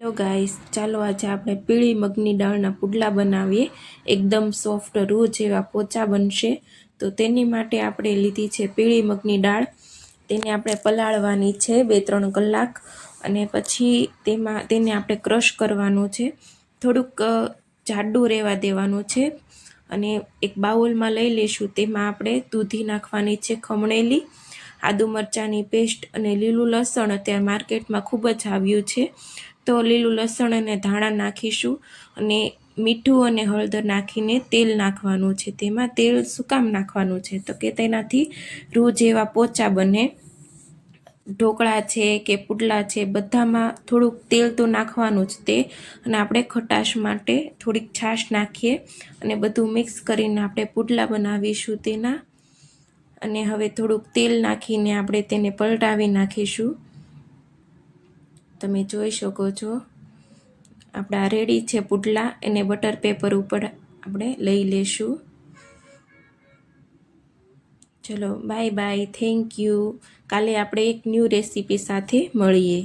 Hello guys, ચાલો આજે આપણે પીળી મગની દાળના પુડલા બનાવીએ। એકદમ સોફ્ટ રૂ જેવા પોચા બનશે। તો તેની માટે આપણે લીધી છે પીળી મગની દાળ। તેને આપણે પલાળવાની છે 2-3 કલાક અને પછી તેને આપણે ક્રશ કરવાનું છે। થોડુંક જાડું રહેવા દેવાનું છે અને એક બાઉલમાં લઈ લેશું। તેમાં આપણે દૂધી નાખવાની છે ખમણેલી, આદુ મરચાંની પેસ્ટ અને લીલું લસણ અત્યારે માર્કેટમાં ખૂબ જ આવ્યું છે। તો લીલું લસણ અને ધાણા નાખીશું અને મીઠું અને હળદર નાખીને તેલ નાખવાનું છે। તેમાં તેલ શું કામ નાખવાનું છે તો કે તેનાથી રૂ જેવા પોચા બને। ઢોકળા છે કે પુડલા છે બધામાં થોડુંક તેલ તો નાખવાનું જ તે, અને આપણે ખટાશ માટે થોડીક છાશ નાખીએ અને બધું મિક્સ કરીને આપણે પુડલા બનાવીશું તેના। અને હવે થોડુંક તેલ નાખીને આપણે તેને પલટાવી નાખીશું। તમે જોઈ શકો છો આપણા રેડી છે પુડલા। એને બટર પેપર ઉપર આપણે લઈ લેશું। ચલો બાય બાય, થેન્ક યુ। કાલે આપણે એક ન્યૂ રેસીપી સાથે મળીએ।